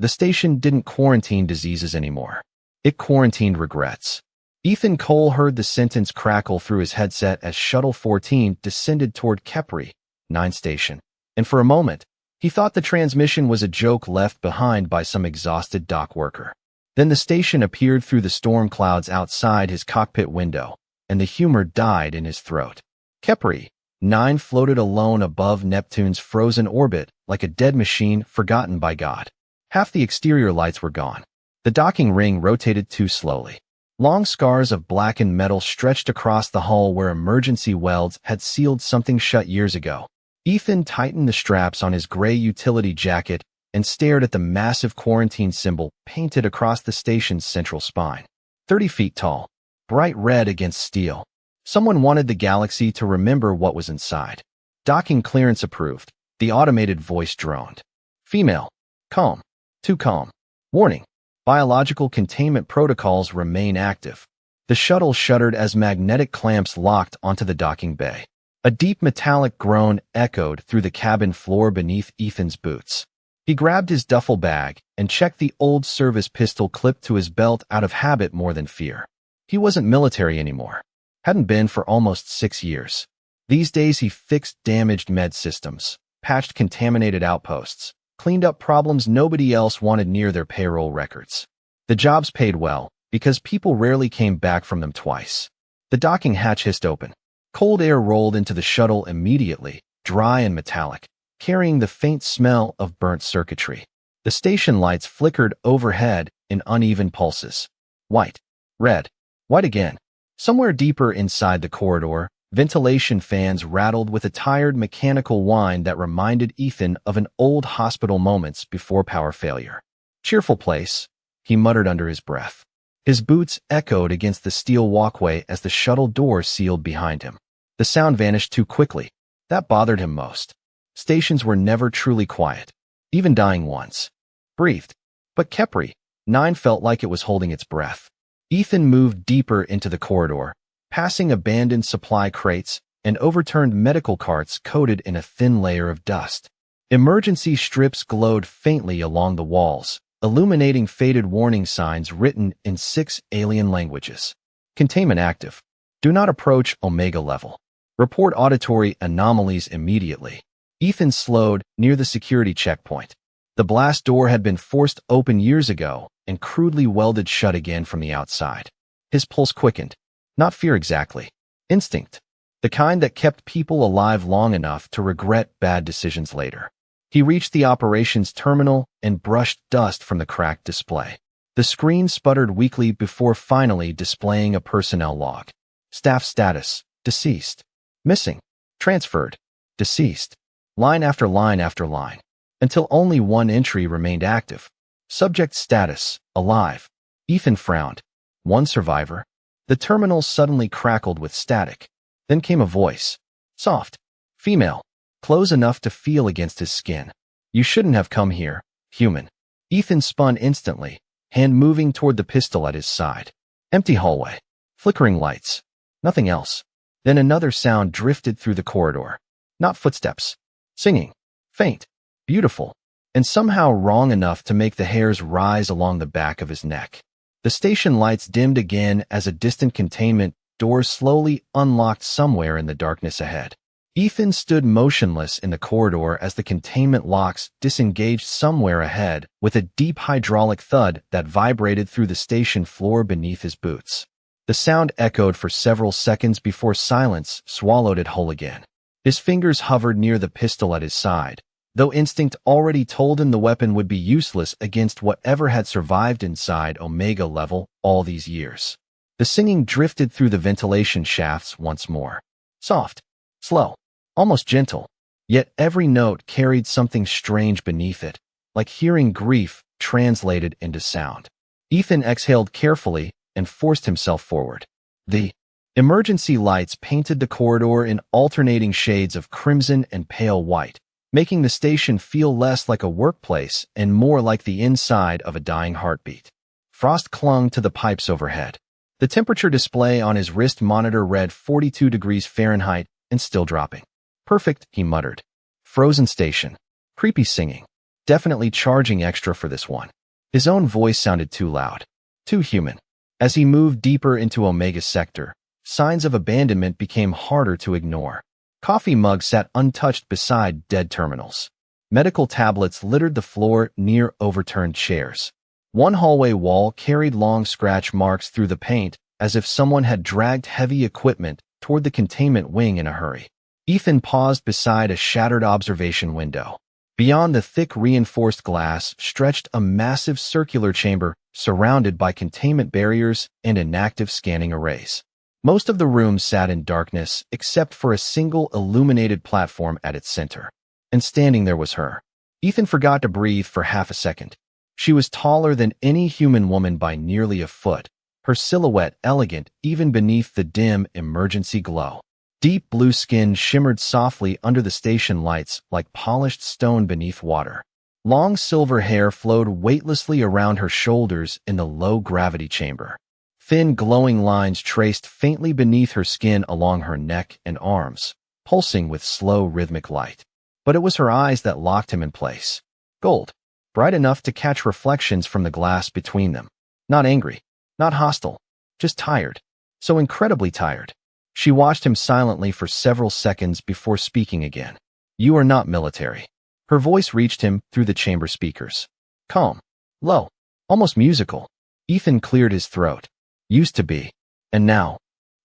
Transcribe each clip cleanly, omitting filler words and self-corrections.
The station didn't quarantine diseases anymore. It quarantined regrets. Ethan Cole heard the sentence crackle through his headset as Shuttle 14 descended toward Kepri, 9 station. And for a moment, he thought the transmission was a joke left behind by some exhausted dock worker. Then the station appeared through the storm clouds outside his cockpit window, and the humor died in his throat. Kepri, 9 floated alone above Neptune's frozen orbit like a dead machine forgotten by God. Half the exterior lights were gone. The docking ring rotated too slowly. Long scars of blackened metal stretched across the hull where emergency welds had sealed something shut years ago. Ethan tightened the straps on his gray utility jacket and stared at the massive quarantine symbol painted across the station's central spine. 30 feet tall, bright red against steel. Someone wanted the galaxy to remember what was inside. Docking clearance approved. The automated voice droned. Female. Calm. Too calm. Warning. Biological containment protocols remain active. The shuttle shuddered as magnetic clamps locked onto the docking bay. A deep metallic groan echoed through the cabin floor beneath Ethan's boots. He grabbed his duffel bag and checked the old service pistol clipped to his belt out of habit more than fear. He wasn't military anymore. Hadn't been for almost 6 years. These days he fixed damaged med systems, patched contaminated outposts, cleaned up problems nobody else wanted near their payroll records. The jobs paid well, because people rarely came back from them twice. The docking hatch hissed open. Cold air rolled into the shuttle immediately, dry and metallic, carrying the faint smell of burnt circuitry. The station lights flickered overhead in uneven pulses. White, red, white again. Somewhere deeper inside the corridor, ventilation fans rattled with a tired mechanical whine that reminded Ethan of an old hospital moments before power failure. Cheerful place, he muttered under his breath. His boots echoed against the steel walkway as the shuttle door sealed behind him. The sound vanished too quickly. That bothered him most. Stations were never truly quiet, even dying ones. Breathed. But Kepri, 9 felt like it was holding its breath. Ethan moved deeper into the corridor, passing abandoned supply crates and overturned medical carts coated in a thin layer of dust. Emergency strips glowed faintly along the walls, illuminating faded warning signs written in 6 alien languages. Containment active. Do not approach Omega level. Report auditory anomalies immediately. Ethan slowed near the security checkpoint. The blast door had been forced open years ago and crudely welded shut again from the outside. His pulse quickened. Not fear exactly. Instinct. The kind that kept people alive long enough to regret bad decisions later. He reached the operations terminal and brushed dust from the cracked display. The screen sputtered weakly before finally displaying a personnel log. Staff status. Deceased. Missing. Transferred. Deceased. Line after line after line. Until only one entry remained active. Subject status. Alive. Ethan frowned. One survivor. The terminal suddenly crackled with static. Then came a voice. Soft. Female. Close enough to feel against his skin. You shouldn't have come here, human. Ethan spun instantly, hand moving toward the pistol at his side. Empty hallway. Flickering lights. Nothing else. Then another sound drifted through the corridor. Not footsteps. Singing. Faint. Beautiful. And somehow wrong enough to make the hairs rise along the back of his neck. The station lights dimmed again as a distant containment door slowly unlocked somewhere in the darkness ahead. Ethan stood motionless in the corridor as the containment locks disengaged somewhere ahead with a deep hydraulic thud that vibrated through the station floor beneath his boots. The sound echoed for several seconds before silence swallowed it whole again. His fingers hovered near the pistol at his side, though instinct already told him the weapon would be useless against whatever had survived inside Omega level all these years. The singing drifted through the ventilation shafts once more. Soft. Slow. Almost gentle. Yet every note carried something strange beneath it, like hearing grief translated into sound. Ethan exhaled carefully and forced himself forward. The emergency lights painted the corridor in alternating shades of crimson and pale white, making the station feel less like a workplace and more like the inside of a dying heartbeat. Frost clung to the pipes overhead. The temperature display on his wrist monitor read 42 degrees Fahrenheit and still dropping. Perfect, he muttered. Frozen station. Creepy singing. Definitely charging extra for this one. His own voice sounded too loud, too human. As he moved deeper into Omega's sector, signs of abandonment became harder to ignore. Coffee mugs sat untouched beside dead terminals. Medical tablets littered the floor near overturned chairs. One hallway wall carried long scratch marks through the paint, as if someone had dragged heavy equipment toward the containment wing in a hurry. Ethan paused beside a shattered observation window. Beyond the thick reinforced glass stretched a massive circular chamber surrounded by containment barriers and inactive scanning arrays. Most of the room sat in darkness except for a single illuminated platform at its center. And standing there was her. Ethan forgot to breathe for half a second. She was taller than any human woman by nearly a foot, her silhouette elegant even beneath the dim emergency glow. Deep blue skin shimmered softly under the station lights like polished stone beneath water. Long silver hair flowed weightlessly around her shoulders in the low-gravity chamber. Thin glowing lines traced faintly beneath her skin along her neck and arms, pulsing with slow rhythmic light. But it was her eyes that locked him in place. Gold, bright enough to catch reflections from the glass between them. Not angry, not hostile, just tired. So incredibly tired. She watched him silently for several seconds before speaking again. You are not military. Her voice reached him through the chamber speakers. Calm, low, almost musical. Ethan cleared his throat. Used to be. And now?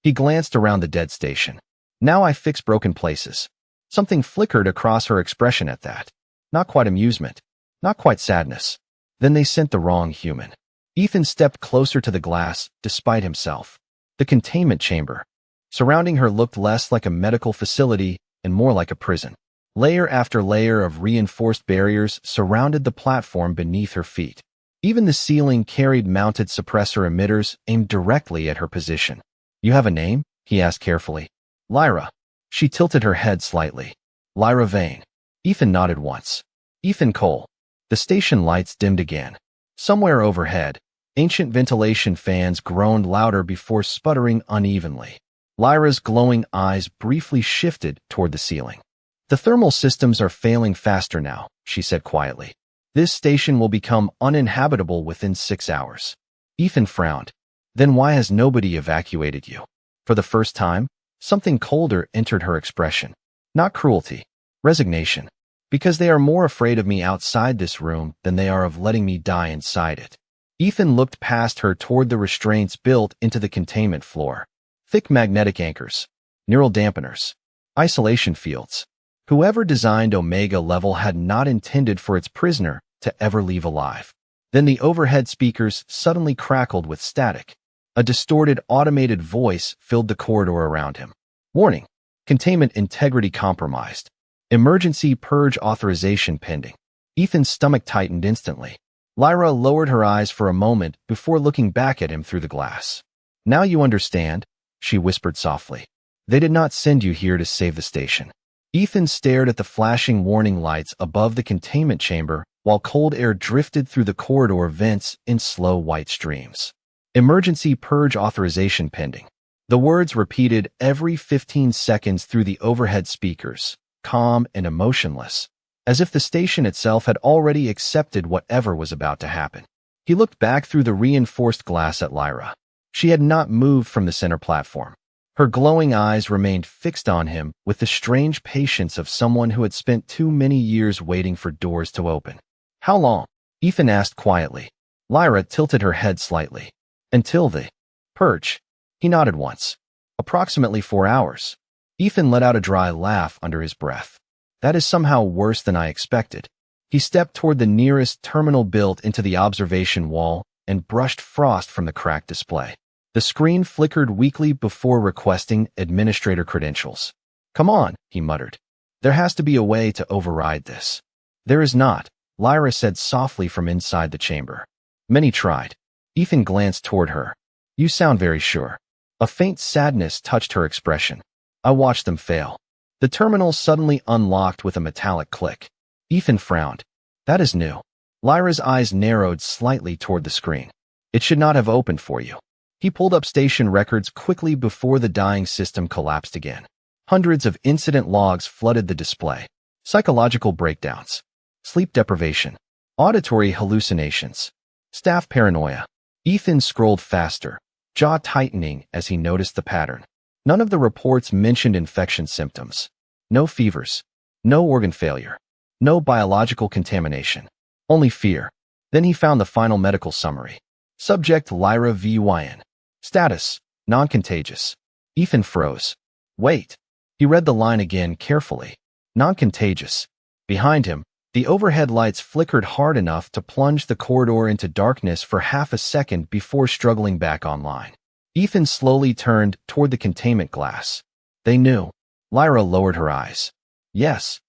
He glanced around the dead station. Now I fix broken places. Something flickered across her expression at that. Not quite amusement. Not quite sadness. Then they sent the wrong human. Ethan stepped closer to the glass, despite himself. The containment chamber. Surrounding her looked less like a medical facility and more like a prison. Layer after layer of reinforced barriers surrounded the platform beneath her feet. Even the ceiling carried mounted suppressor emitters aimed directly at her position. You have a name? He asked carefully. Lyra. She tilted her head slightly. Lyra Vane. Ethan nodded once. Ethan Cole. The station lights dimmed again. Somewhere overhead, ancient ventilation fans groaned louder before sputtering unevenly. Lyra's glowing eyes briefly shifted toward the ceiling. The thermal systems are failing faster now, she said quietly. This station will become uninhabitable within 6 hours. Ethan frowned. Then why has nobody evacuated you? For the first time, something colder entered her expression. Not cruelty, resignation. Because they are more afraid of me outside this room than they are of letting me die inside it. Ethan looked past her toward the restraints built into the containment floor. Thick magnetic anchors, neural dampeners, isolation fields. Whoever designed Omega Level had not intended for its prisoner to ever leave alive. Then the overhead speakers suddenly crackled with static. A distorted automated voice filled the corridor around him. Warning, containment integrity compromised. Emergency purge authorization pending. Ethan's stomach tightened instantly. Lyra lowered her eyes for a moment before looking back at him through the glass. Now you understand, she whispered softly. They did not send you here to save the station. Ethan stared at the flashing warning lights above the containment chamber while cold air drifted through the corridor vents in slow white streams. Emergency purge authorization pending. The words repeated every 15 seconds through the overhead speakers, calm and emotionless, as if the station itself had already accepted whatever was about to happen. He looked back through the reinforced glass at Lyra. She had not moved from the center platform. Her glowing eyes remained fixed on him with the strange patience of someone who had spent too many years waiting for doors to open. How long? Ethan asked quietly. Lyra tilted her head slightly. Until the purge. He nodded once. Approximately 4 hours. Ethan let out a dry laugh under his breath. That is somehow worse than I expected. He stepped toward the nearest terminal built into the observation wall and brushed frost from the cracked display. The screen flickered weakly before requesting administrator credentials. Come on, he muttered. There has to be a way to override this. There is not, Lyra said softly from inside the chamber. Many tried. Ethan glanced toward her. You sound very sure. A faint sadness touched her expression. I watched them fail. The terminal suddenly unlocked with a metallic click. Ethan frowned. That is new. Lyra's eyes narrowed slightly toward the screen. It should not have opened for you. He pulled up station records quickly before the dying system collapsed again. Hundreds of incident logs flooded the display. Psychological breakdowns. sleep deprivation, auditory hallucinations, staff paranoia. Ethan scrolled faster, jaw tightening as he noticed the pattern. None of the reports mentioned infection symptoms. No fevers, no organ failure, no biological contamination, only fear. Then he found the final medical summary. Subject Lyra Vyn. Status, non-contagious. Ethan froze. Wait. He read the line again carefully. Non-contagious. Behind him, the overhead lights flickered hard enough to plunge the corridor into darkness for half a second before struggling back online. Ethan slowly turned toward the containment glass. They knew. Lyra lowered her eyes. Yes.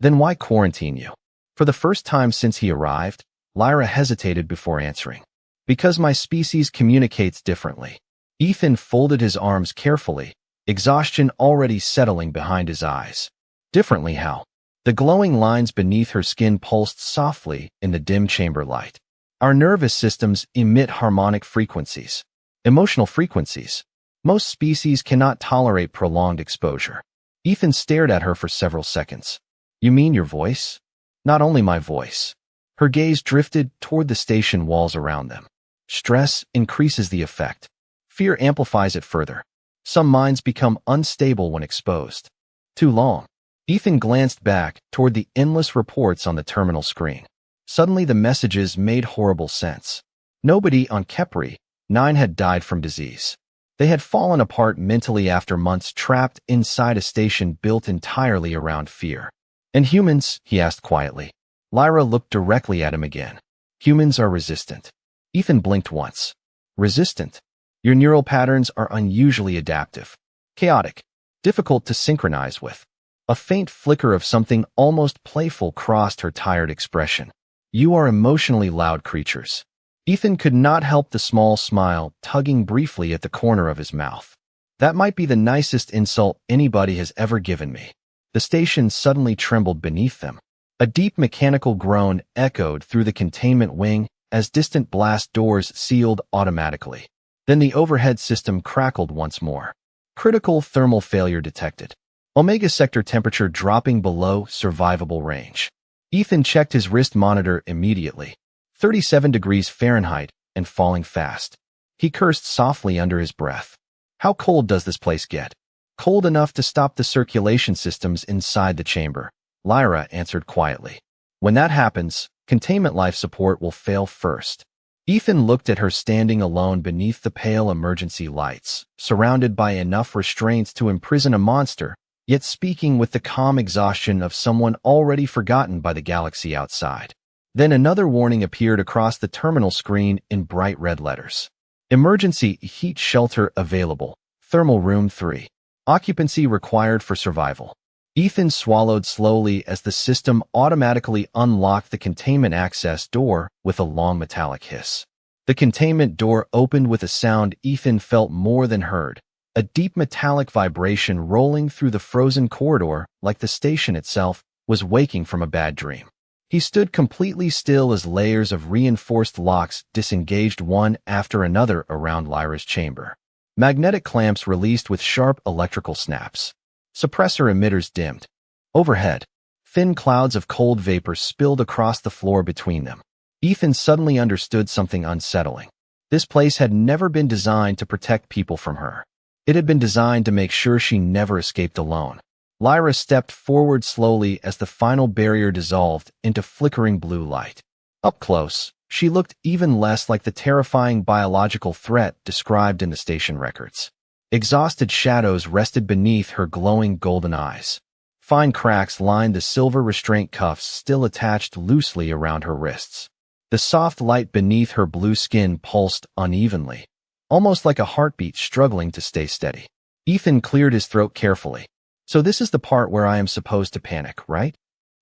Then why quarantine you? For the first time since he arrived, Lyra hesitated before answering. Because my species communicates differently. Ethan folded his arms carefully, exhaustion already settling behind his eyes. Differently how? The glowing lines beneath her skin pulsed softly in the dim chamber light. Our nervous systems emit harmonic frequencies. Emotional frequencies. Most species cannot tolerate prolonged exposure. Ethan stared at her for several seconds. You mean your voice? Not only my voice. Her gaze drifted toward the station walls around them. Stress increases the effect. Fear amplifies it further. Some minds become unstable when exposed. Too long. Ethan glanced back toward the endless reports on the terminal screen. Suddenly the messages made horrible sense. Nobody on Kepri 9 had died from disease. They had fallen apart mentally after months trapped inside a station built entirely around fear. And humans? He asked quietly. Lyra looked directly at him again. Humans are resistant. Ethan blinked once. Resistant? Your neural patterns are unusually adaptive. Chaotic. Difficult to synchronize with. A faint flicker of something almost playful crossed her tired expression. You are emotionally loud creatures. Ethan could not help the small smile tugging briefly at the corner of his mouth. That might be the nicest insult anybody has ever given me. The station suddenly trembled beneath them. A deep mechanical groan echoed through the containment wing as distant blast doors sealed automatically. Then the overhead system crackled once more. Critical thermal failure detected. Omega sector temperature dropping below survivable range. Ethan checked his wrist monitor immediately. 37 degrees Fahrenheit and falling fast. He cursed softly under his breath. How cold does this place get? Cold enough to stop the circulation systems inside the chamber. Lyra answered quietly. When that happens, containment life support will fail first. Ethan looked at her standing alone beneath the pale emergency lights, surrounded by enough restraints to imprison a monster, yet speaking with the calm exhaustion of someone already forgotten by the galaxy outside. Then another warning appeared across the terminal screen in bright red letters. Emergency heat shelter available. Thermal room 3. Occupancy required for survival. Ethan swallowed slowly as the system automatically unlocked the containment access door with a long metallic hiss. The containment door opened with a sound Ethan felt more than heard. A deep metallic vibration rolling through the frozen corridor, like the station itself, was waking from a bad dream. He stood completely still as layers of reinforced locks disengaged one after another around Lyra's chamber. Magnetic clamps released with sharp electrical snaps. Suppressor emitters dimmed. Overhead, thin clouds of cold vapor spilled across the floor between them. Ethan suddenly understood something unsettling. This place had never been designed to protect people from her. It had been designed to make sure she never escaped alone. Lyra stepped forward slowly as the final barrier dissolved into flickering blue light. Up close, she looked even less like the terrifying biological threat described in the station records. Exhausted shadows rested beneath her glowing golden eyes. Fine cracks lined the silver restraint cuffs still attached loosely around her wrists. The soft light beneath her blue skin pulsed unevenly, almost like a heartbeat struggling to stay steady. Ethan cleared his throat carefully. So this is the part where I am supposed to panic, right?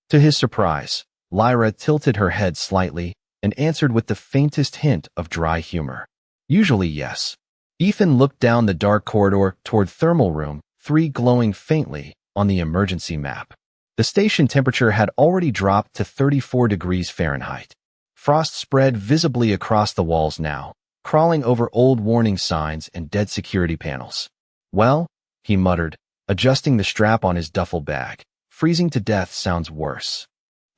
To his surprise, Lyra tilted her head slightly and answered with the faintest hint of dry humor. Usually yes. Ethan looked down the dark corridor toward thermal room 3 glowing faintly on the emergency map. The station temperature had already dropped to 34 degrees Fahrenheit. Frost spread visibly across the walls now, crawling over old warning signs and dead security panels. Well, he muttered, adjusting the strap on his duffel bag. Freezing to death sounds worse.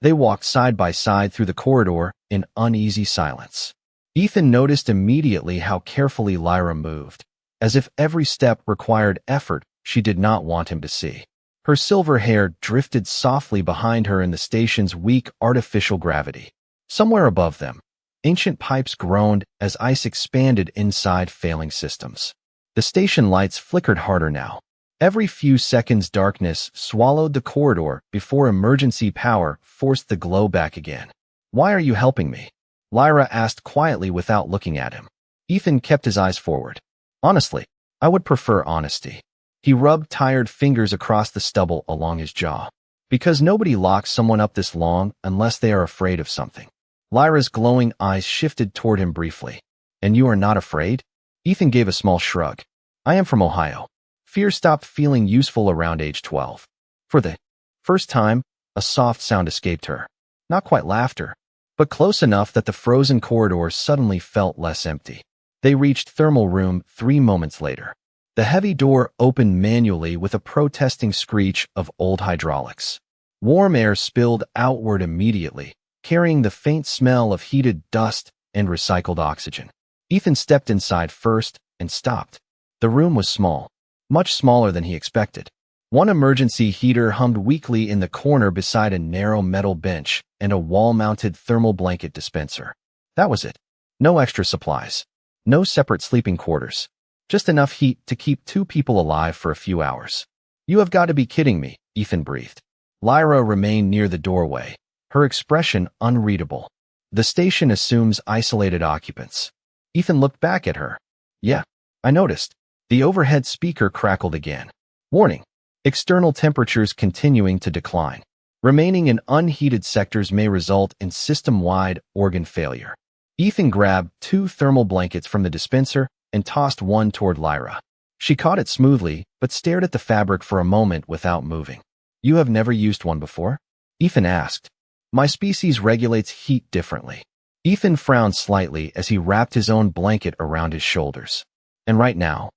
They walked side by side through the corridor in uneasy silence. Ethan noticed immediately how carefully Lyra moved, as if every step required effort she did not want him to see. Her silver hair drifted softly behind her in the station's weak artificial gravity. Somewhere above them, ancient pipes groaned as ice expanded inside failing systems. The station lights flickered harder now. Every few seconds, darkness swallowed the corridor before emergency power forced the glow back again. "Why are you helping me?" Lyra asked quietly without looking at him. Ethan kept his eyes forward. "Honestly, I would prefer honesty." He rubbed tired fingers across the stubble along his jaw. "Because nobody locks someone up this long unless they are afraid of something." Lyra's glowing eyes shifted toward him briefly. "And you are not afraid?" Ethan gave a small shrug. "I am from Ohio." Fear stopped feeling useful around age 12. For the first time, a soft sound escaped her. Not quite laughter, but close enough that the frozen corridor suddenly felt less empty. They reached thermal room 3 moments later. The heavy door opened manually with a protesting screech of old hydraulics. Warm air spilled outward immediately, carrying the faint smell of heated dust and recycled oxygen. Ethan stepped inside first and stopped. The room was small, much smaller than he expected. One emergency heater hummed weakly in the corner beside a narrow metal bench and a wall-mounted thermal blanket dispenser. That was it. No extra supplies. No separate sleeping quarters. Just enough heat to keep 2 people alive for a few hours. "You have got to be kidding me," Ethan breathed. Lyra remained near the doorway, her expression unreadable. "The station assumes isolated occupants." Ethan looked back at her. "Yeah, I noticed." The overhead speaker crackled again. "Warning. External temperatures continuing to decline. Remaining in unheated sectors may result in system-wide organ failure." Ethan grabbed 2 thermal blankets from the dispenser and tossed one toward Lyra. She caught it smoothly, but stared at the fabric for a moment without moving. "You have never used one before?" Ethan asked. "My species regulates heat differently." Ethan frowned slightly as he wrapped his own blanket around his shoulders. "And right now?"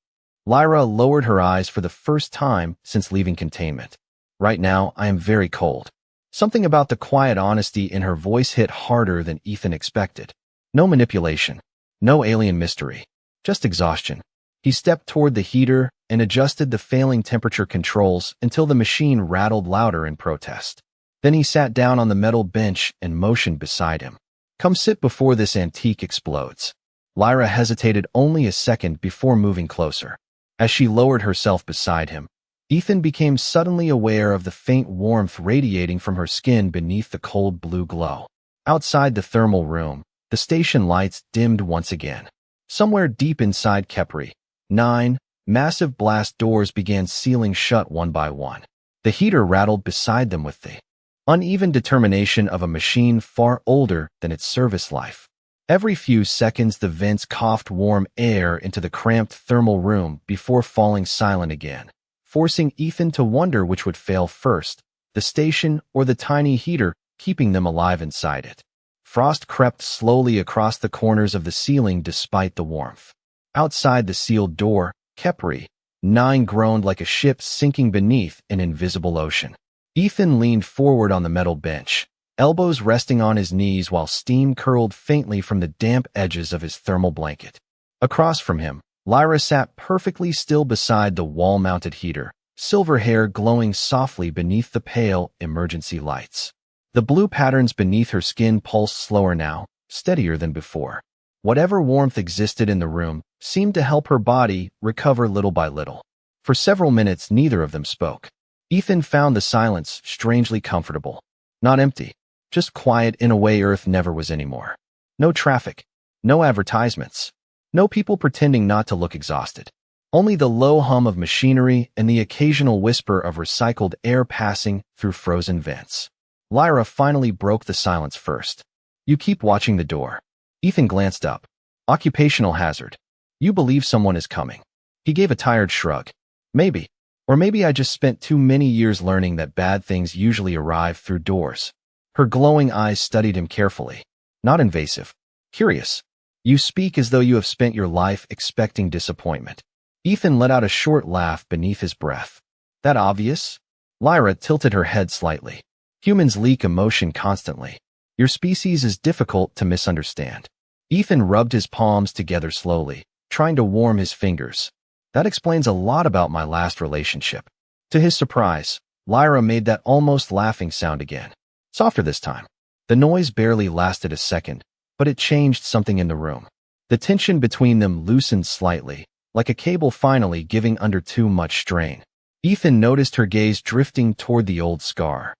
Lyra lowered her eyes for the first time since leaving containment. "Right now, I am very cold." Something about the quiet honesty in her voice hit harder than Ethan expected. No manipulation. No alien mystery. Just exhaustion. He stepped toward the heater and adjusted the failing temperature controls until the machine rattled louder in protest. Then he sat down on the metal bench and motioned beside him. "Come sit before this antique explodes." Lyra hesitated only a second before moving closer. As she lowered herself beside him, Ethan became suddenly aware of the faint warmth radiating from her skin beneath the cold blue glow. Outside the thermal room, the station lights dimmed once again. Somewhere deep inside Kepri, 9 massive blast doors began sealing shut one by one. The heater rattled beside them with the uneven determination of a machine far older than its service life. Every few seconds, the vents coughed warm air into the cramped thermal room before falling silent again, forcing Ethan to wonder which would fail first, the station or the tiny heater keeping them alive inside it. Frost crept slowly across the corners of the ceiling despite the warmth. Outside the sealed door, Kepri, 9 groaned like a ship sinking beneath an invisible ocean. Ethan leaned forward on the metal bench, elbows resting on his knees while steam curled faintly from the damp edges of his thermal blanket. Across from him, Lyra sat perfectly still beside the wall-mounted heater, silver hair glowing softly beneath the pale emergency lights. The blue patterns beneath her skin pulsed slower now, steadier than before. Whatever warmth existed in the room seemed to help her body recover little by little. For several minutes, neither of them spoke. Ethan found the silence strangely comfortable. Not empty. Just quiet in a way Earth never was anymore. No traffic. No advertisements. No people pretending not to look exhausted. Only the low hum of machinery and the occasional whisper of recycled air passing through frozen vents. Lyra finally broke the silence first. "You keep watching the door." Ethan glanced up. "Occupational hazard. You believe someone is coming." He gave a tired shrug. "Maybe. Or maybe I just spent too many years learning that bad things usually arrive through doors." Her glowing eyes studied him carefully. Not invasive. Curious. "You speak as though you have spent your life expecting disappointment." Ethan let out a short laugh beneath his breath. "That obvious?" Lyra tilted her head slightly. Humans leak emotion constantly. Your species is difficult to misunderstand. Ethan rubbed his palms together slowly, trying to warm his fingers. That explains a lot about my last relationship. To his surprise, Lyra made that almost laughing sound again. Softer this time. The noise barely lasted a second, but it changed something in the room. The tension between them loosened slightly, like a cable finally giving under too much strain. Ethan noticed her gaze drifting toward the old scar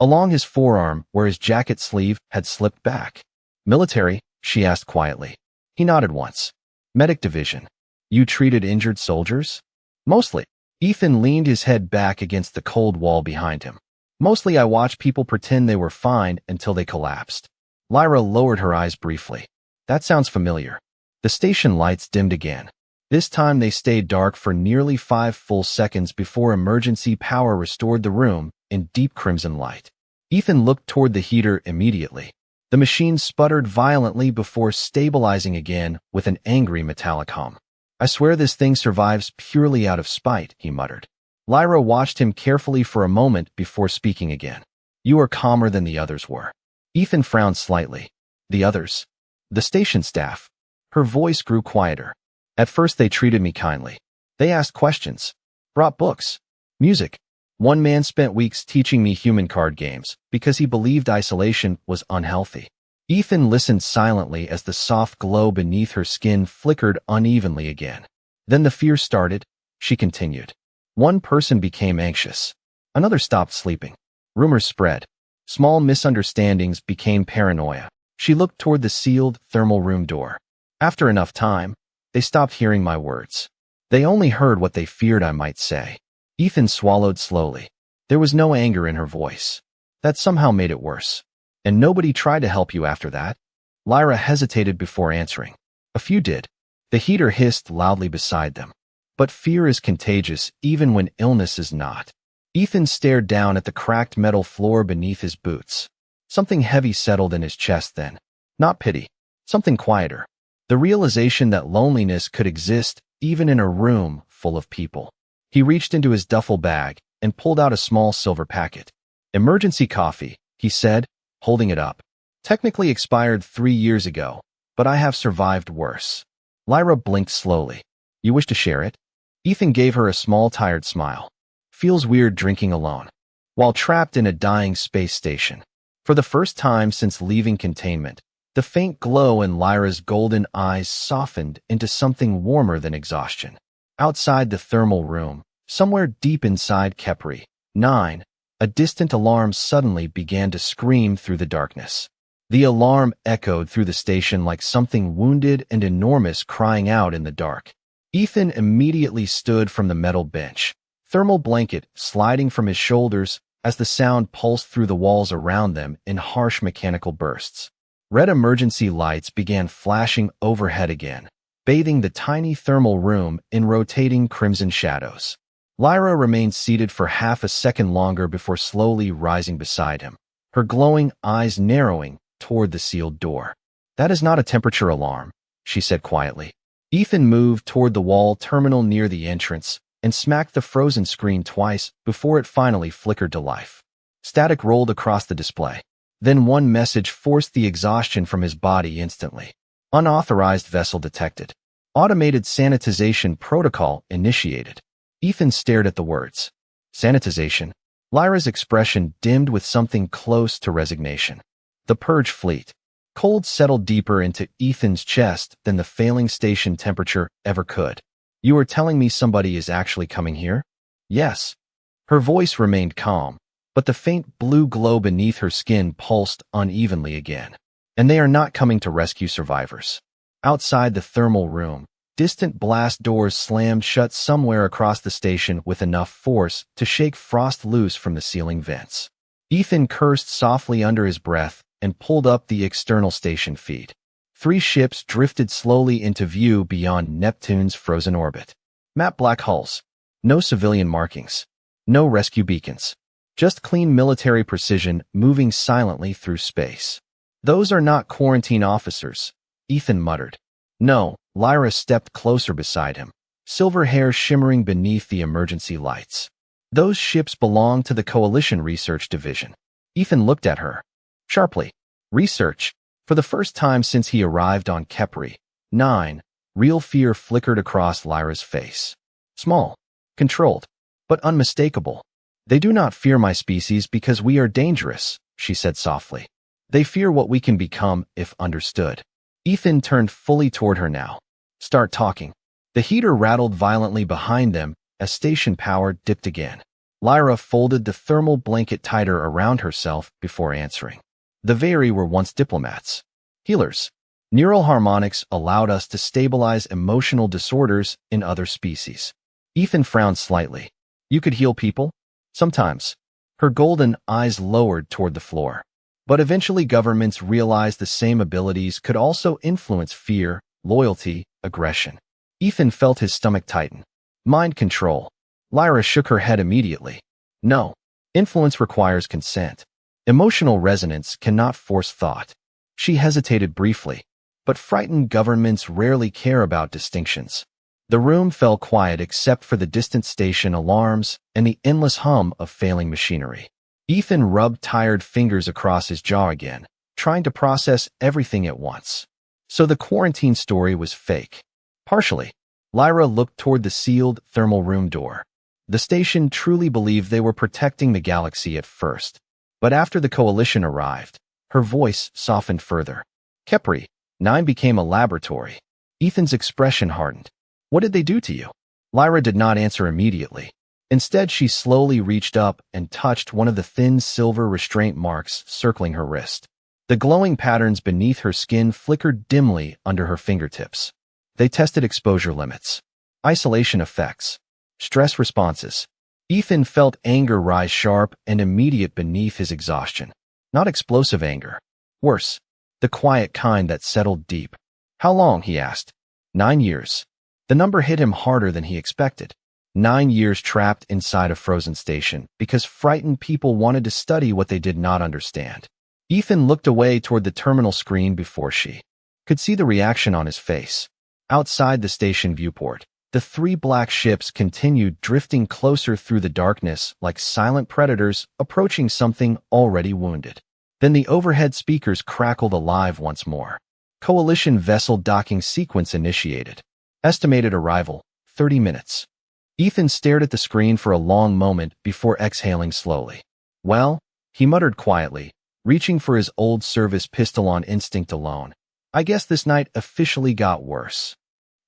along his forearm where his jacket sleeve had slipped back. Military? She asked quietly. He nodded once. Medic division. You treated injured soldiers? Mostly. Ethan leaned his head back against the cold wall behind him. Mostly I watched people pretend they were fine until they collapsed. Lyra lowered her eyes briefly. That sounds familiar. The station lights dimmed again. This time they stayed dark for nearly 5 full seconds before emergency power restored the room in deep crimson light. Ethan looked toward the heater immediately. The machine sputtered violently before stabilizing again with an angry metallic hum. I swear this thing survives purely out of spite, he muttered. Lyra watched him carefully for a moment before speaking again. You are calmer than the others were. Ethan frowned slightly. The others? The station staff. Her voice grew quieter. At first they treated me kindly. They asked questions, brought books, music. One man spent weeks teaching me human card games because he believed isolation was unhealthy. Ethan listened silently as the soft glow beneath her skin flickered unevenly again. Then the fear started, she continued. One person became anxious. Another stopped sleeping. Rumors spread. Small misunderstandings became paranoia. She looked toward the sealed thermal room door. After enough time, they stopped hearing my words. They only heard what they feared I might say. Ethan swallowed slowly. There was no anger in her voice. That somehow made it worse. And nobody tried to help you after that? Lyra hesitated before answering. A few did. The heater hissed loudly beside them. But fear is contagious even when illness is not. Ethan stared down at the cracked metal floor beneath his boots. Something heavy settled in his chest then. Not pity. Something quieter. The realization that loneliness could exist even in a room full of people. He reached into his duffel bag and pulled out a small silver packet. Emergency coffee, he said, holding it up. Technically expired 3 years ago, but I have survived worse. Lyra blinked slowly. You wish to share it? Ethan gave her a small tired smile. Feels weird drinking alone, while trapped in a dying space station. For the first time since leaving containment, the faint glow in Lyra's golden eyes softened into something warmer than exhaustion. Outside the thermal room, somewhere deep inside Kepri, 9, a distant alarm suddenly began to scream through the darkness. The alarm echoed through the station like something wounded and enormous crying out in the dark. Ethan immediately stood from the metal bench, thermal blanket sliding from his shoulders as the sound pulsed through the walls around them in harsh mechanical bursts. Red emergency lights began flashing overhead again, bathing the tiny thermal room in rotating crimson shadows. Lyra remained seated for half a second longer before slowly rising beside him, her glowing eyes narrowing toward the sealed door. That is not a temperature alarm, she said quietly. Ethan moved toward the wall terminal near the entrance and smacked the frozen screen twice before it finally flickered to life. Static rolled across the display. Then one message forced the exhaustion from his body instantly. Unauthorized vessel detected. Automated sanitization protocol initiated. Ethan stared at the words. Sanitization. Lyra's expression dimmed with something close to resignation. The purge fleet. Cold settled deeper into Ethan's chest than the failing station temperature ever could. You are telling me somebody is actually coming here? Yes. Her voice remained calm, but the faint blue glow beneath her skin pulsed unevenly again. And they are not coming to rescue survivors. Outside the thermal room, distant blast doors slammed shut somewhere across the station with enough force to shake frost loose from the ceiling vents. Ethan cursed softly under his breath and pulled up the external station feed. 3 ships drifted slowly into view beyond Neptune's frozen orbit. Matte black hulls. No civilian markings. No rescue beacons. Just clean military precision moving silently through space. Those are not quarantine officers, Ethan muttered. No, Lyra stepped closer beside him, silver hair shimmering beneath the emergency lights. Those ships belong to the Coalition Research Division. Ethan looked at her sharply. Research. For the first time since he arrived on Kepri 9, real fear flickered across Lyra's face. Small, controlled, but unmistakable. They do not fear my species because we are dangerous, she said softly. They fear what we can become if understood. Ethan turned fully toward her now. Start talking. The heater rattled violently behind them as station power dipped again. Lyra folded the thermal blanket tighter around herself before answering. The Veyri were once diplomats. Healers. Neural harmonics allowed us to stabilize emotional disorders in other species. Ethan frowned slightly. You could heal people? Sometimes. Her golden eyes lowered toward the floor. But eventually governments realized the same abilities could also influence fear, loyalty, aggression. Ethan felt his stomach tighten. Mind control. Lyra shook her head immediately. No. Influence requires consent. Emotional resonance cannot force thought. She hesitated briefly. But frightened governments rarely care about distinctions. The room fell quiet except for the distant station alarms and the endless hum of failing machinery. Ethan rubbed tired fingers across his jaw again, trying to process everything at once. So the quarantine story was fake. Partially. Lyra looked toward the sealed thermal room door. The station truly believed they were protecting the galaxy at first. But after the coalition arrived, her voice softened further. Kepri 9 became a laboratory. Ethan's expression hardened. What did they do to you? Lyra did not answer immediately. Instead, she slowly reached up and touched one of the thin silver restraint marks circling her wrist. The glowing patterns beneath her skin flickered dimly under her fingertips. They tested exposure limits, isolation effects, stress responses. Ethan felt anger rise sharp and immediate beneath his exhaustion. Not explosive anger. Worse, the quiet kind that settled deep. How long, he asked. 9 years. The number hit him harder than he expected. 9 years trapped inside a frozen station because frightened people wanted to study what they did not understand. Ethan looked away toward the terminal screen before she could see the reaction on his face. Outside the station viewport, the 3 black ships continued drifting closer through the darkness like silent predators approaching something already wounded. Then the overhead speakers crackled alive once more. Coalition vessel docking sequence initiated. Estimated arrival, 30 minutes. Ethan stared at the screen for a long moment before exhaling slowly. Well, he muttered quietly, reaching for his old service pistol on instinct alone. I guess this night officially got worse.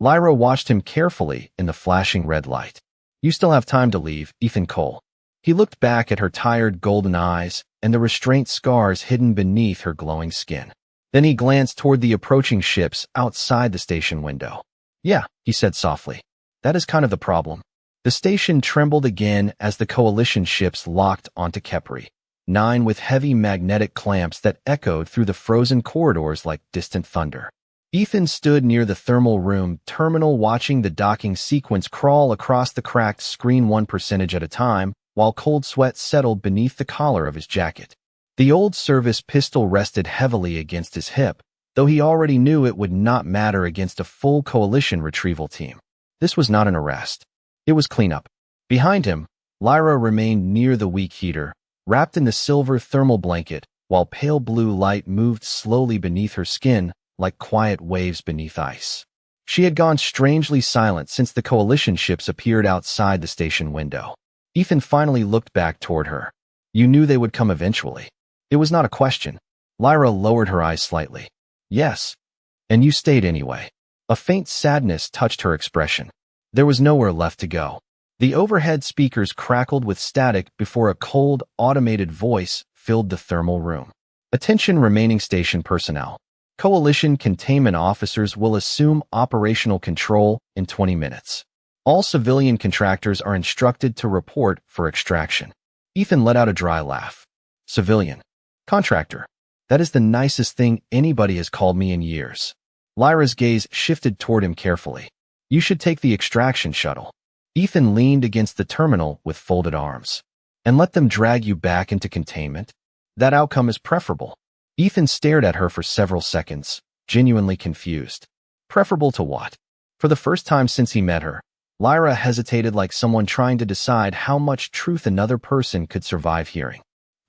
Lyra watched him carefully in the flashing red light. You still have time to leave, Ethan Cole. He looked back at her tired golden eyes and the restraint scars hidden beneath her glowing skin. Then he glanced toward the approaching ships outside the station window. Yeah, he said softly. That is kind of the problem. The station trembled again as the coalition ships locked onto Kepri 9 with heavy magnetic clamps that echoed through the frozen corridors like distant thunder. Ethan stood near the thermal room terminal watching the docking sequence crawl across the cracked screen 1% at a time while cold sweat settled beneath the collar of his jacket. The old service pistol rested heavily against his hip, though he already knew it would not matter against a full coalition retrieval team. This was not an arrest. It was cleanup. Behind him, Lyra remained near the weak heater, wrapped in the silver thermal blanket, while pale blue light moved slowly beneath her skin like quiet waves beneath ice. She had gone strangely silent since the coalition ships appeared outside the station window. Ethan finally looked back toward her. You knew they would come eventually. It was not a question. Lyra lowered her eyes slightly. Yes. And you stayed anyway. A faint sadness touched her expression. There was nowhere left to go. The overhead speakers crackled with static before a cold, automated voice filled the thermal room. Attention remaining station personnel. Coalition containment officers will assume operational control in 20 minutes. All civilian contractors are instructed to report for extraction. Ethan let out a dry laugh. Civilian. Contractor. That is the nicest thing anybody has called me in years. Lyra's gaze shifted toward him carefully. You should take the extraction shuttle. Ethan leaned against the terminal with folded arms. And let them drag you back into containment? That outcome is preferable. Ethan stared at her for several seconds, genuinely confused. Preferable to what? For the first time since he met her, Lyra hesitated like someone trying to decide how much truth another person could survive hearing.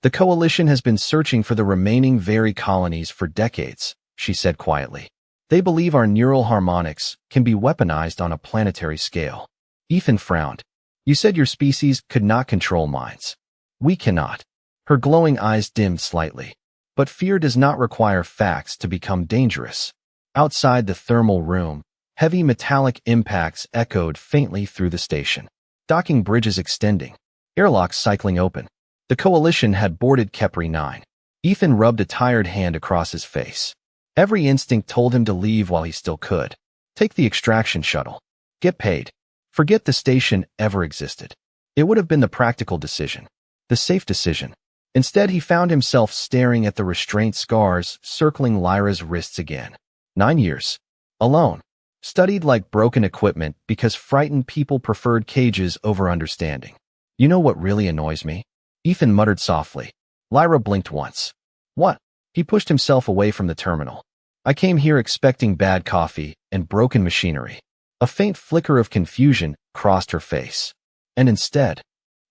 The coalition has been searching for the remaining Veyri colonies for decades, she said quietly. They believe our neural harmonics can be weaponized on a planetary scale. Ethan frowned. You said your species could not control minds. We cannot. Her glowing eyes dimmed slightly. But fear does not require facts to become dangerous. Outside the thermal room, heavy metallic impacts echoed faintly through the station. Docking bridges extending. Airlocks cycling open. The coalition had boarded Kepri 9. Ethan rubbed a tired hand across his face. Every instinct told him to leave while he still could. Take the extraction shuttle. Get paid. Forget the station ever existed. It would have been the practical decision. The safe decision. Instead, he found himself staring at the restraint scars circling Lyra's wrists again. 9 years. Alone. Studied like broken equipment because frightened people preferred cages over understanding. You know what really annoys me? Ethan muttered softly. Lyra blinked once. What? He pushed himself away from the terminal. I came here expecting bad coffee and broken machinery. A faint flicker of confusion crossed her face. And instead,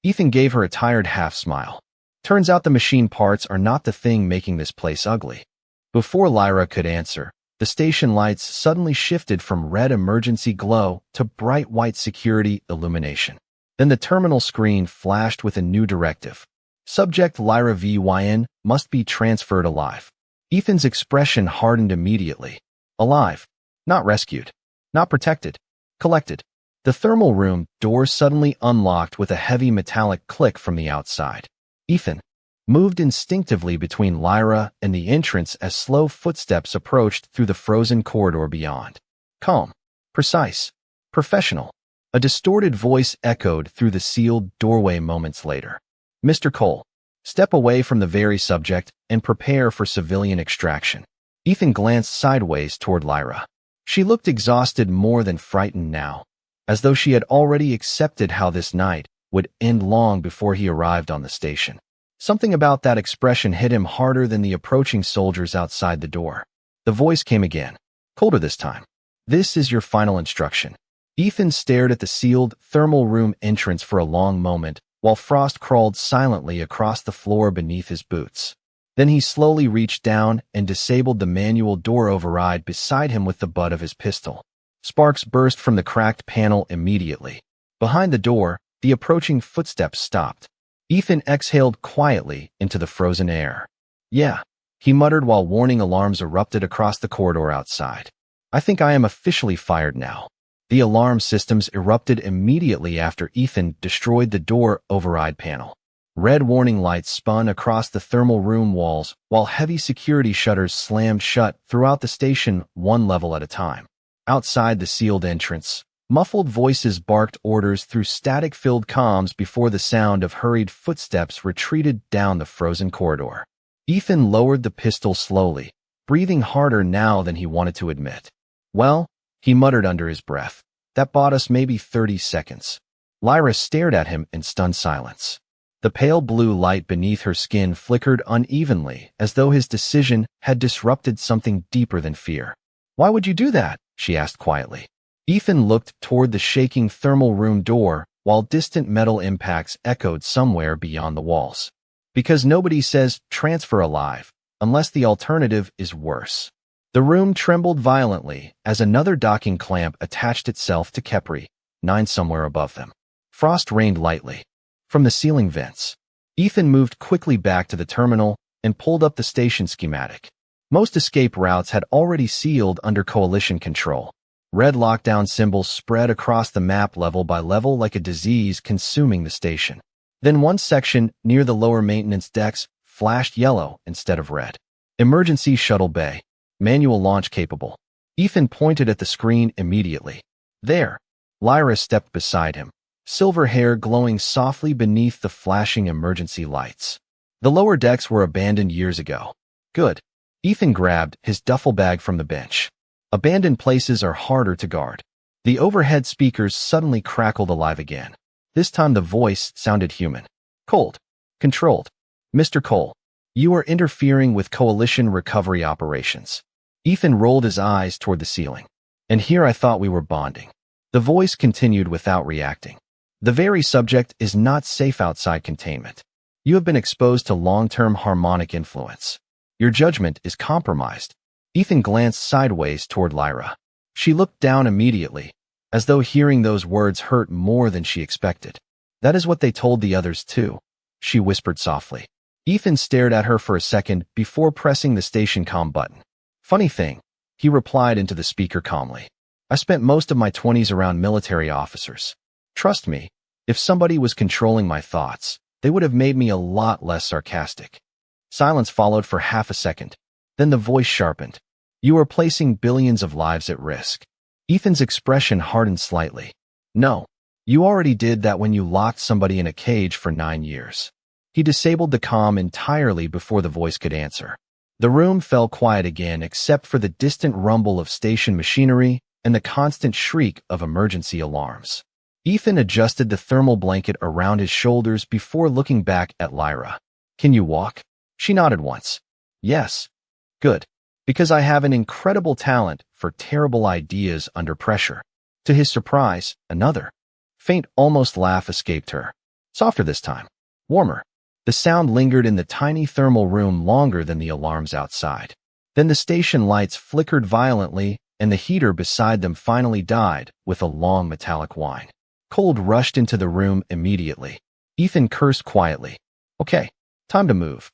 Ethan gave her a tired half-smile. Turns out the machine parts are not the thing making this place ugly. Before Lyra could answer, the station lights suddenly shifted from red emergency glow to bright white security illumination. Then the terminal screen flashed with a new directive. Subject Lyra Vyn must be transferred alive. Ethan's expression hardened immediately. Alive. Not rescued. Not protected. Collected. The thermal room door suddenly unlocked with a heavy metallic click from the outside. Ethan moved instinctively between Lyra and the entrance as slow footsteps approached through the frozen corridor beyond. Calm. Precise. Professional. A distorted voice echoed through the sealed doorway moments later. Mr. Cole, step away from the Veyri subject and prepare for civilian extraction. Ethan glanced sideways toward Lyra. She looked exhausted more than frightened now, as though she had already accepted how this night would end long before he arrived on the station. Something about that expression hit him harder than the approaching soldiers outside the door. The voice came again, colder this time. This is your final instruction. Ethan stared at the sealed thermal room entrance for a long moment, while frost crawled silently across the floor beneath his boots. Then he slowly reached down and disabled the manual door override beside him with the butt of his pistol. Sparks burst from the cracked panel immediately. Behind the door, the approaching footsteps stopped. Ethan exhaled quietly into the frozen air. Yeah, he muttered while warning alarms erupted across the corridor outside. I think I am officially fired now. The alarm systems erupted immediately after Ethan destroyed the door override panel. Red warning lights spun across the thermal room walls, while heavy security shutters slammed shut throughout the station one level at a time. Outside the sealed entrance, muffled voices barked orders through static-filled comms before the sound of hurried footsteps retreated down the frozen corridor. Ethan lowered the pistol slowly, breathing harder now than he wanted to admit. Well, he muttered under his breath, that bought us maybe 30 seconds. Lyra stared at him in stunned silence. The pale blue light beneath her skin flickered unevenly as though his decision had disrupted something deeper than fear. Why would you do that? She asked quietly. Ethan looked toward the shaking thermal room door while distant metal impacts echoed somewhere beyond the walls. Because nobody says transfer alive, unless the alternative is worse. The room trembled violently as another docking clamp attached itself to Kepri, 9 somewhere above them. Frost rained lightly from the ceiling vents. Ethan moved quickly back to the terminal and pulled up the station schematic. Most escape routes had already sealed under coalition control. Red lockdown symbols spread across the map level by level like a disease consuming the station. Then one section near the lower maintenance decks flashed yellow instead of red. Emergency shuttle bay. Manual launch capable. Ethan pointed at the screen immediately. There. Lyra stepped beside him, silver hair glowing softly beneath the flashing emergency lights. The lower decks were abandoned years ago. Good. Ethan grabbed his duffel bag from the bench. Abandoned places are harder to guard. The overhead speakers suddenly crackled alive again. This time the voice sounded human. Cold. Controlled. Mr. Cole, you are interfering with coalition recovery operations. Ethan rolled his eyes toward the ceiling. And here I thought we were bonding. The voice continued without reacting. The Veyri subject is not safe outside containment. You have been exposed to long-term harmonic influence. Your judgment is compromised. Ethan glanced sideways toward Lyra. She looked down immediately, as though hearing those words hurt more than she expected. That is what they told the others too, she whispered softly. Ethan stared at her for a second before pressing the station comm button. Funny thing, he replied into the speaker calmly. I spent most of my 20s around military officers. Trust me, if somebody was controlling my thoughts, they would have made me a lot less sarcastic. Silence followed for half a second. Then the voice sharpened. You are placing billions of lives at risk. Ethan's expression hardened slightly. No, you already did that when you locked somebody in a cage for 9 years. He disabled the comm entirely before the voice could answer. The room fell quiet again except for the distant rumble of station machinery and the constant shriek of emergency alarms. Ethan adjusted the thermal blanket around his shoulders before looking back at Lyra. Can you walk? She nodded once. Yes. Good. Because I have an incredible talent for terrible ideas under pressure. To his surprise, another faint, almost laugh escaped her. Softer this time. Warmer. The sound lingered in the tiny thermal room longer than the alarms outside. Then the station lights flickered violently, and the heater beside them finally died with a long metallic whine. Cold rushed into the room immediately. Ethan cursed quietly. Okay, time to move.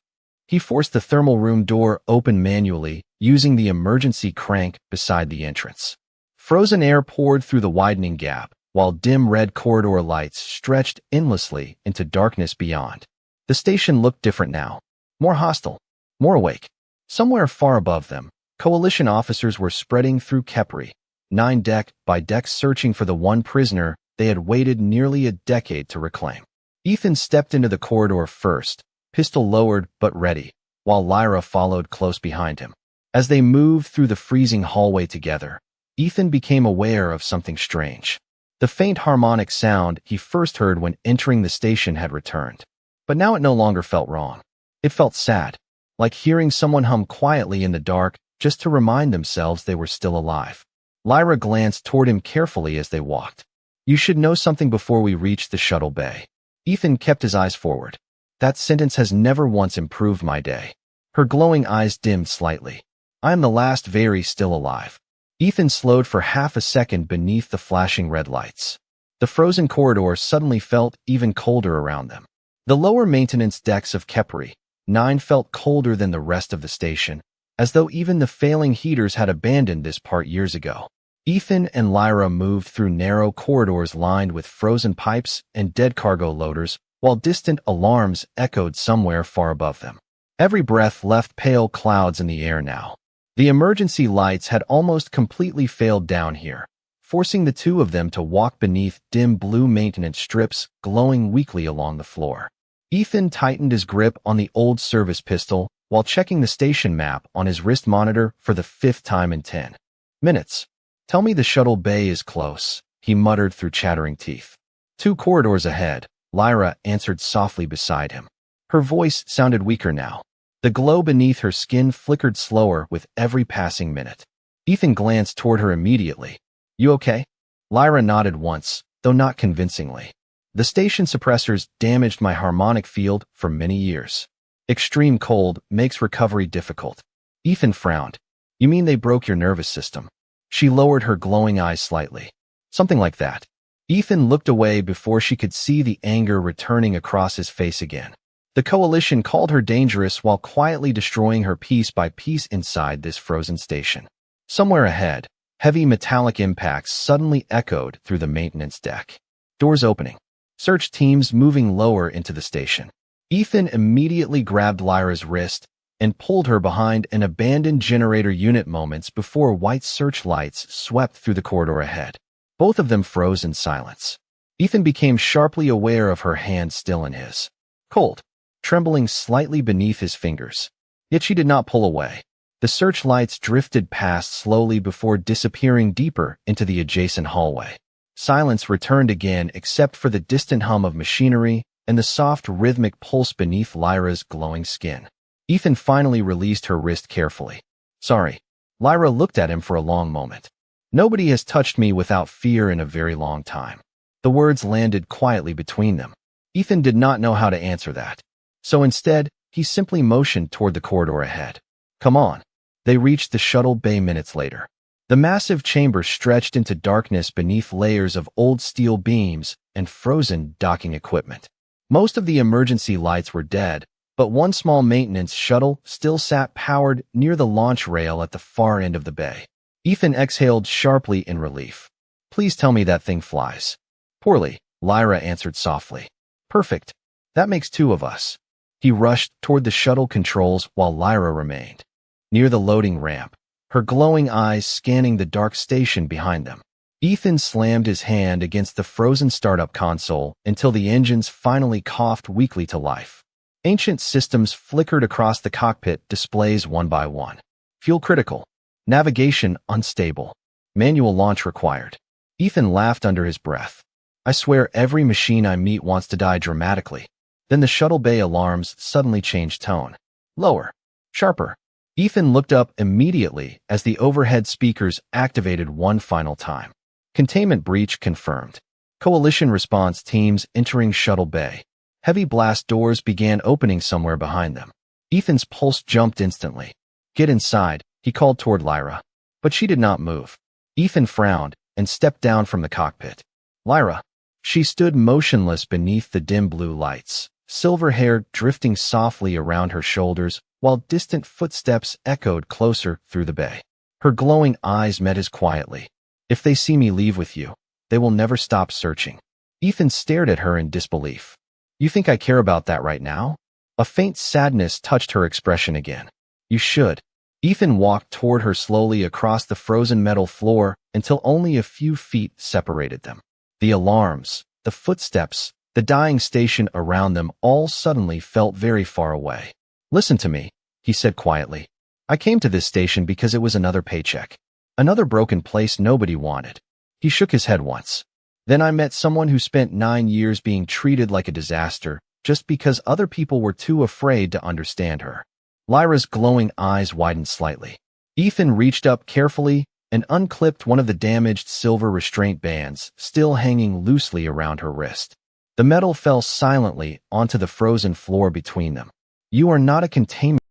He forced the thermal room door open manually, using the emergency crank beside the entrance. Frozen air poured through the widening gap, while dim red corridor lights stretched endlessly into darkness beyond. The station looked different now. More hostile. More awake. Somewhere far above them, Coalition officers were spreading through Kepri, 9 deck by deck searching for the one prisoner they had waited nearly a decade to reclaim. Ethan stepped into the corridor first, pistol lowered but ready, while Lyra followed close behind him. As they moved through the freezing hallway together, Ethan became aware of something strange. The faint harmonic sound he first heard when entering the station had returned. But now it no longer felt wrong. It felt sad, like hearing someone hum quietly in the dark just to remind themselves they were still alive. Lyra glanced toward him carefully as they walked. You should know something before we reach the shuttle bay. Ethan kept his eyes forward. That sentence has never once improved my day. Her glowing eyes dimmed slightly. I am the last Veyri still alive. Ethan slowed for half a second beneath the flashing red lights. The frozen corridor suddenly felt even colder around them. The lower maintenance decks of Kepri, 9 felt colder than the rest of the station, as though even the failing heaters had abandoned this part years ago. Ethan and Lyra moved through narrow corridors lined with frozen pipes and dead cargo loaders, while distant alarms echoed somewhere far above them. Every breath left pale clouds in the air now. The emergency lights had almost completely failed down here, forcing the two of them to walk beneath dim blue maintenance strips glowing weakly along the floor. Ethan tightened his grip on the old service pistol while checking the station map on his wrist monitor for the 5th time in 10 minutes. Tell me the shuttle bay is close, he muttered through chattering teeth. 2 corridors ahead, Lyra answered softly beside him. Her voice sounded weaker now. The glow beneath her skin flickered slower with every passing minute. Ethan glanced toward her immediately. You okay? Lyra nodded once, though not convincingly. The station suppressors damaged my harmonic field for many years. Extreme cold makes recovery difficult. Ethan frowned. You mean they broke your nervous system? She lowered her glowing eyes slightly. Something like that. Ethan looked away before she could see the anger returning across his face again. The Coalition called her dangerous while quietly destroying her piece by piece inside this frozen station. Somewhere ahead, heavy metallic impacts suddenly echoed through the maintenance deck. Doors opening. Search teams moving lower into the station. Ethan immediately grabbed Lyra's wrist and pulled her behind an abandoned generator unit moments before white searchlights swept through the corridor ahead. Both of them froze in silence. Ethan became sharply aware of her hand still in his. Cold, trembling slightly beneath his fingers. Yet she did not pull away. The searchlights drifted past slowly before disappearing deeper into the adjacent hallway. Silence returned again except for the distant hum of machinery and the soft rhythmic pulse beneath Lyra's glowing skin. Ethan finally released her wrist carefully. Sorry. Lyra looked at him for a long moment. Nobody has touched me without fear in a very long time. The words landed quietly between them. Ethan did not know how to answer that. So instead, he simply motioned toward the corridor ahead. Come on. They reached the shuttle bay minutes later. The massive chamber stretched into darkness beneath layers of old steel beams and frozen docking equipment. Most of the emergency lights were dead, but one small maintenance shuttle still sat powered near the launch rail at the far end of the bay. Ethan exhaled sharply in relief. Please tell me that thing flies. Poorly, Lyra answered softly. Perfect. That makes two of us. He rushed toward the shuttle controls while Lyra remained near the loading ramp, her glowing eyes scanning the dark station behind them. Ethan slammed his hand against the frozen startup console until the engines finally coughed weakly to life. Ancient systems flickered across the cockpit displays one by one. Fuel critical. Navigation unstable. Manual launch required. Ethan laughed under his breath. I swear every machine I meet wants to die dramatically. Then the shuttle bay alarms suddenly changed tone. Lower. Sharper. Ethan looked up immediately as the overhead speakers activated one final time. Containment breach confirmed. Coalition response teams entering shuttle bay. Heavy blast doors began opening somewhere behind them. Ethan's pulse jumped instantly. Get inside, he called toward Lyra. But she did not move. Ethan frowned and stepped down from the cockpit. Lyra. She stood motionless beneath the dim blue lights, silver hair drifting softly around her shoulders while distant footsteps echoed closer through the bay. Her glowing eyes met his quietly. If they see me leave with you, they will never stop searching. Ethan stared at her in disbelief. You think I care about that right now? A faint sadness touched her expression again. You should. Ethan walked toward her slowly across the frozen metal floor until only a few feet separated them. The alarms, the footsteps, the dying station around them all suddenly felt very far away. Listen to me, he said quietly. I came to this station because it was another paycheck. Another broken place nobody wanted. He shook his head once. Then I met someone who spent 9 years being treated like a disaster just because other people were too afraid to understand her. Lyra's glowing eyes widened slightly. Ethan reached up carefully and unclipped one of the damaged silver restraint bands still hanging loosely around her wrist. The metal fell silently onto the frozen floor between them. You are not a containment